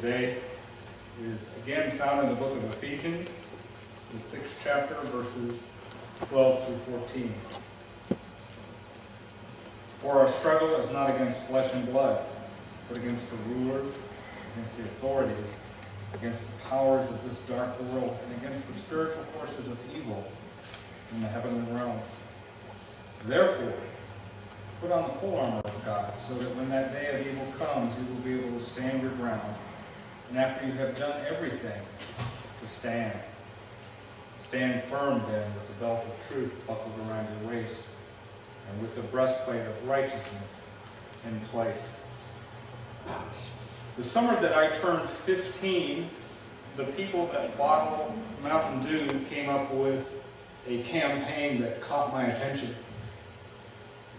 today is again found in the book of Ephesians, the 6th chapter, verses 12 through 14. For our struggle is not against flesh and blood, but against the rulers, against the authorities, against the powers of this dark world, and against the spiritual forces of evil in the heavenly realms. Therefore, put on the full armor of God, so that when that day of evil comes, you will be able to stand your ground. And after you have done everything, to stand. Stand firm then with the belt of truth buckled around your waist, and with the breastplate of righteousness in place. The summer that I turned 15, the people that bottle Mountain Dew came up with a campaign that caught my attention.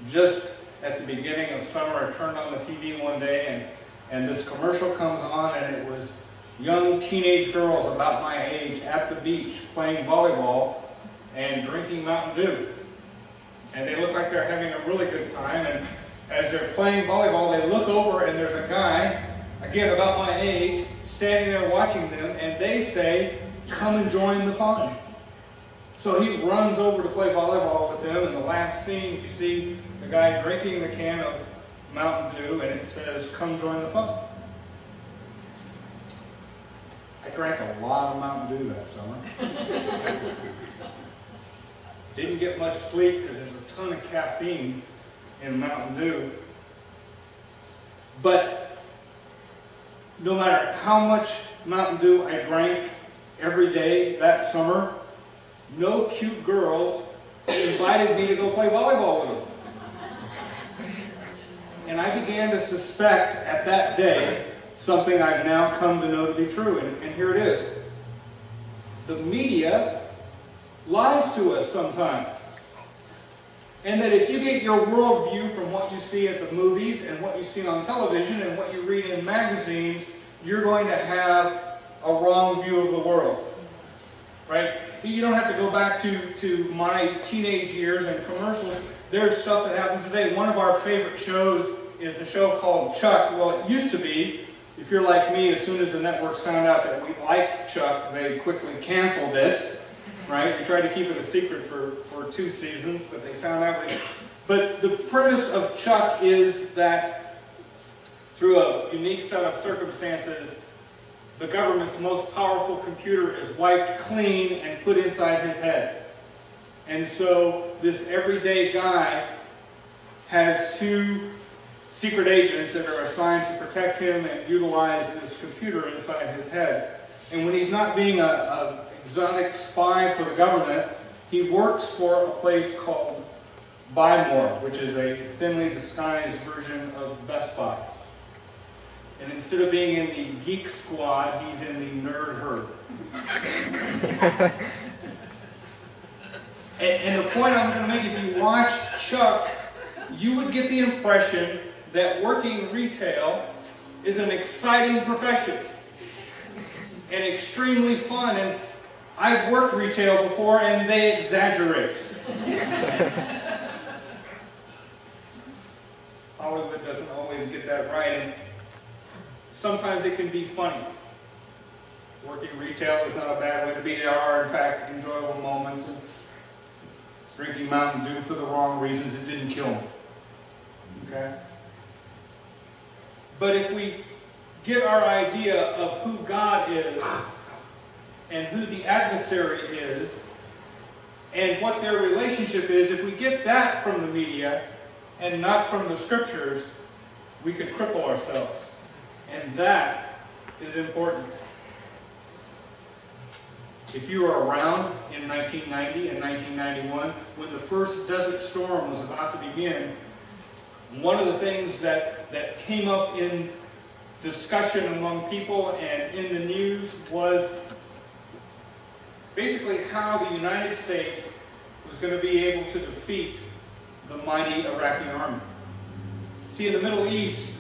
Just at the beginning of summer, I turned on the TV one day and this commercial comes on, and it was young teenage girls about my age at the beach playing volleyball and drinking Mountain Dew. And they look like they're having a really good time, and as they're playing volleyball, they look over and there's a guy, again about my age, standing there watching them, and they say, "Come and join the fun." So he runs over to play volleyball with them, and the last scene you see the guy drinking the can of Mountain Dew, and it says, "Come join the fun." I drank a lot of Mountain Dew that summer. Didn't get much sleep because there's a ton of caffeine in Mountain Dew. But no matter how much Mountain Dew I drank every day that summer, no cute girls invited me to go play volleyball with them. And I began to suspect at that day something I've now come to know to be true. And here it is. The media lies to us sometimes. And that if you get your worldview from what you see at the movies and what you see on television and what you read in magazines, you're going to have a wrong view of the world. Right? You don't have to go back to my teenage years and commercials. There's stuff that happens today. One of our favorite shows is a show called Chuck. Well, it used to be. If you're like me, as soon as the networks found out that we liked Chuck, they quickly canceled it. Right? We tried to keep it a secret for 2 seasons, but they found out. But the premise of Chuck is that through a unique set of circumstances, the government's most powerful computer is wiped clean and put inside his head. And so this everyday guy has 2 secret agents that are assigned to protect him and utilize this computer inside his head. And when he's not being an exotic spy for the government, he works for a place called Buy More, which is a thinly disguised version of Best Buy. And instead of being in the geek squad, he's in the nerd herd. And the point I'm going to make, if you watch Chuck, you would get the impression that working retail is an exciting profession and extremely fun. And I've worked retail before, and they exaggerate. Hollywood doesn't always get that right. And sometimes it can be funny. Working retail is not a bad way to be. There are, in fact, enjoyable moments. And drinking Mountain Dew for the wrong reasons, it didn't kill me. Okay? But if we get our idea of who God is and who the adversary is and what their relationship is, if we get that from the media and not from the scriptures, we could cripple ourselves. And that is important. If you were around in 1990 and 1991, when the first desert storm was about to begin, one of the things that came up in discussion among people and in the news was basically how the United States was going to be able to defeat the mighty Iraqi army. See, in the Middle East,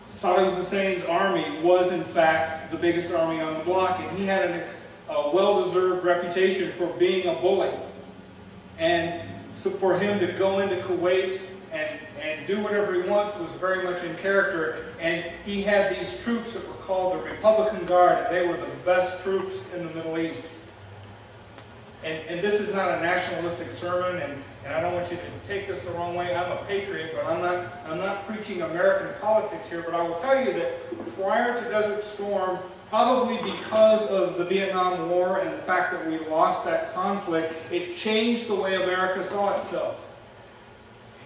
Saddam Hussein's army was in fact the biggest army on the block, and he had a well-deserved reputation for being a bully. And so for him to go into Kuwait and do whatever he wants was very much in character. And he had these troops that were called the Republican Guard, and they were the best troops in the Middle East. And this is not a nationalistic sermon, and I don't want you to take this the wrong way. I'm a patriot, but I'm not preaching American politics here. But I will tell you that prior to Desert Storm, probably because of the Vietnam War and the fact that we lost that conflict, it changed the way America saw itself.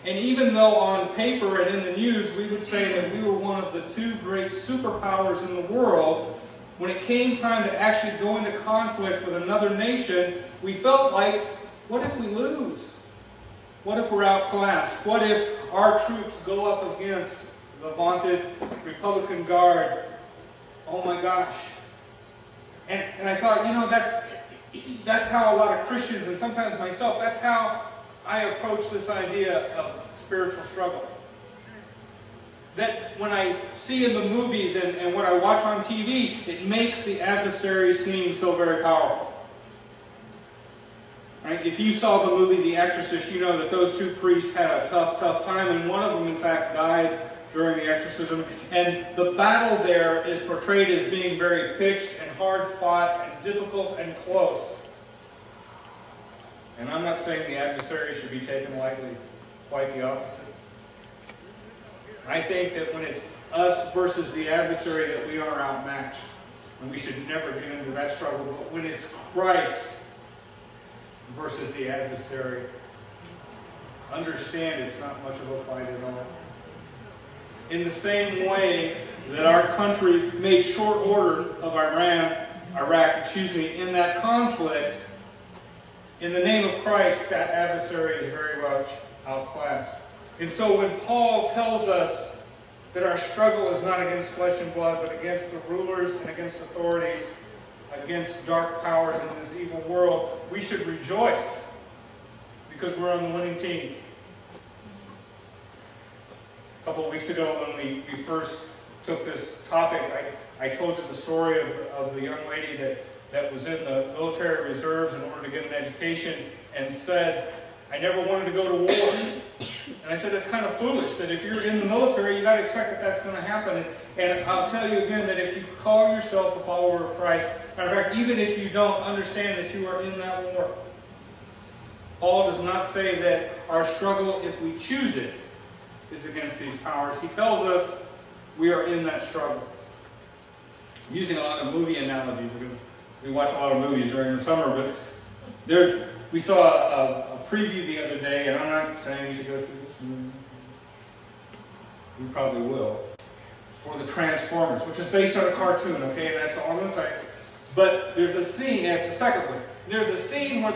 And even though on paper and in the news we would say that we were one of the two great superpowers in the world, when it came time to actually go into conflict with another nation, we felt like, what if we lose? What if we're outclassed? What if our troops go up against the vaunted Republican Guard? Oh my gosh. And I thought, you know, that's how a lot of Christians, and sometimes myself, that's how I approach this idea of spiritual struggle. That when I see in the movies and what I watch on TV, it makes the adversary seem so very powerful. Right? If you saw the movie The Exorcist, you know that those two priests had a tough time, and one of them, in fact, died during the exorcism. And the battle there is portrayed as being very pitched and hard-fought and difficult and close. And I'm not saying the adversary should be taken lightly, quite the opposite. I think that when it's us versus the adversary that we are outmatched, and we should never get into that struggle. But when it's Christ versus the adversary, understand it's not much of a fight at all. In the same way that our country made short order of Iraq, in that conflict, in the name of Christ, that adversary is very much outclassed. And so when Paul tells us that our struggle is not against flesh and blood, but against the rulers and against authorities, against dark powers in this evil world, we should rejoice because we're on the winning team. A couple of weeks ago when we first took this topic, I told you the story of the young lady that was in the military reserves in order to get an education and said, I never wanted to go to war. And I said, it's kind of foolish that if you're in the military, you've got to expect that that's going to happen. And I'll tell you again that if you call yourself a follower of Christ, in fact, even if you don't, understand that you are in that war. Paul does not say that our struggle, if we choose it, is against these powers. He tells us we are in that struggle. I'm using a lot of movie analogies because we watch a lot of movies during the summer, but we saw a preview the other day, and I'm not saying you should go see this movie. You probably will. For the Transformers, which is based on a cartoon, okay? That's all I'm going to say. But there's a scene, and it's the second one. There's a scene where